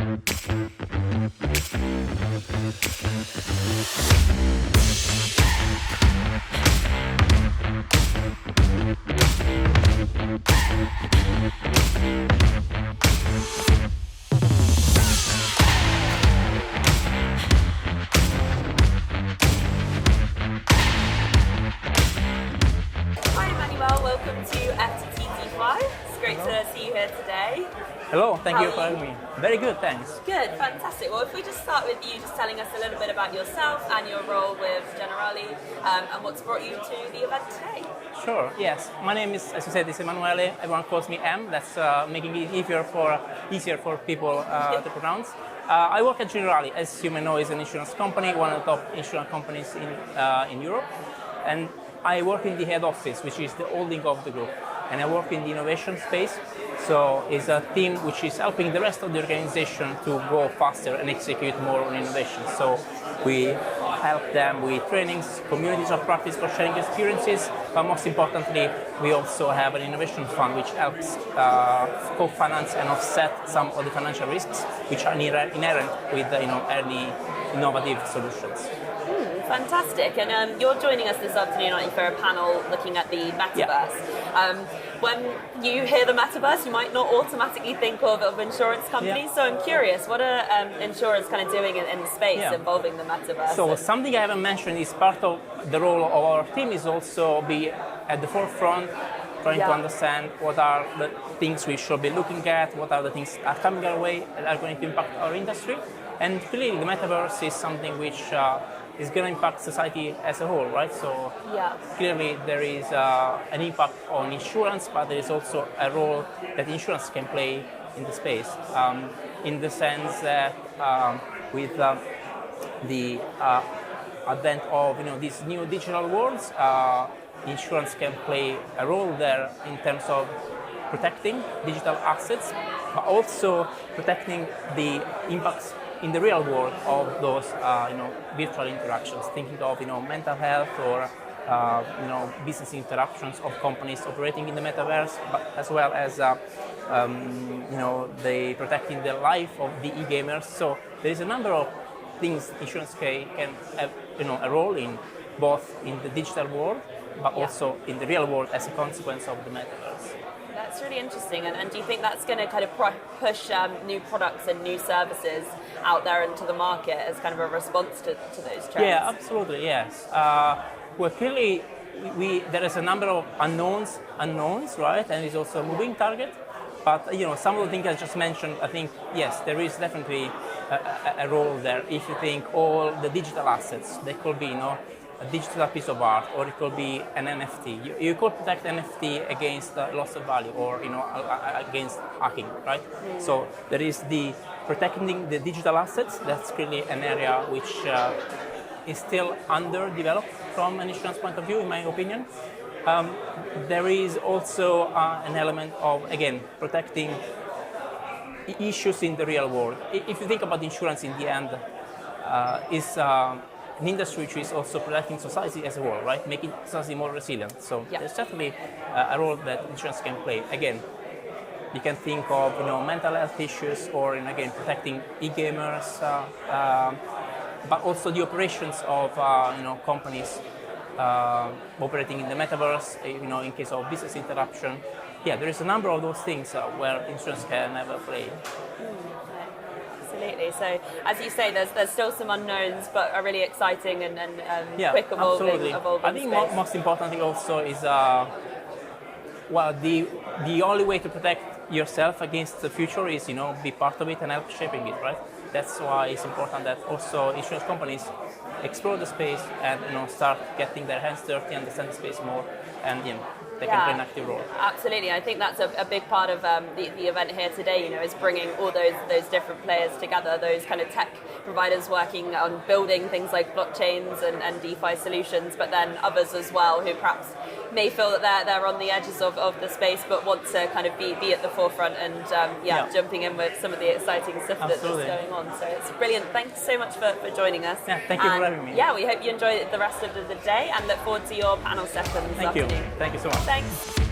Hi Emanuele, welcome to FTT DeFi. It's great to see you here today. Hello, thank How you are for having me. Very good, thanks. Good, fantastic. Well, if we just start with you just telling us a little bit about yourself and your role with Generali and what's brought you to the event today. Sure, yes. My name is, as you said, is Emanuele. Everyone calls me M. That's making it easier for people to pronounce. I work at Generali. As you may know, is an insurance company, one of the top insurance companies in Europe. And I work in the head office, which is the holding of the group. And I work in the innovation space. So it's a team which is helping the rest of the organization to go faster and execute more on innovation. So we help them with trainings, communities of practice for sharing experiences, but most importantly, we also have an innovation fund which helps co-finance and offset some of the financial risks which are inherent with early innovative solutions. Fantastic, and you're joining us this afternoon, aren't you, for a panel looking at the metaverse. Yeah. When you hear the metaverse, you might not automatically think of insurance companies, so I'm curious, what are insurers kind of doing in the space involving the metaverse? So something I haven't mentioned is part of the role of our team is also be at the forefront, trying to understand what are the things we should be looking at, what are the things that are coming our way that are going to impact our industry. And clearly the metaverse is something which is going to impact society as a whole, right? So clearly there is an impact on insurance, but there is also a role that insurance can play in the space, in the sense that with the advent of these new digital worlds, insurance can play a role there in terms of protecting digital assets, but also protecting the impacts in the real world of those virtual interactions, thinking of mental health or business interactions of companies operating in the metaverse, but as well as they protecting the life of the e-gamers. So there is a number of things insurance can have a role in, both in the digital world, but also in the real world as a consequence of the metaverse. That's really interesting, and do you think that's going to kind of push new products and new services out there into the market as kind of a response to those trends? Yeah, absolutely, yes. Well, clearly, there is a number of unknowns, right? And it's also a moving target. But some of the things I just mentioned, I think, yes, there is definitely a role there. If you think all the digital assets, they could be, a digital piece of art, or it could be an NFT. You could protect NFT against loss of value, or against hacking, right? So there is the protecting the digital assets. That's really an area which is still underdeveloped from an insurance point of view, in my opinion. There is also an element of, again, protecting issues in the real world. If you think about insurance, in the end, is an industry which is also protecting society as a whole, right? Making society more resilient. So there's definitely a role that insurance can play. Again, you can think of mental health issues, or again protecting e-gamers, but also the operations of companies operating in the metaverse. In case of business interruption, there is a number of those things where insurance can have a play. Absolutely. So, as you say, there's still some unknowns, but a really exciting and quick evolving I think most importantly also is the only way to protect yourself against the future is be part of it and help shaping it, right? That's why it's important that also insurance companies explore the space and start getting their hands dirty, understand the space more, and they can play an active role. Absolutely, I think that's a big part of the event here today. Is bringing all those different players together, those kind of tech providers working on building things like blockchains and DeFi solutions, but then others as well who perhaps may feel that they're on the edges of the space, but want to kind of be at the forefront and jumping in with some of the exciting stuff that's going on. So it's brilliant. Thanks so much for joining us. Yeah, thank you for having me. Yeah, we hope you enjoy the rest of the day and look forward to your panel sessions this afternoon. Thank you so much. Thanks.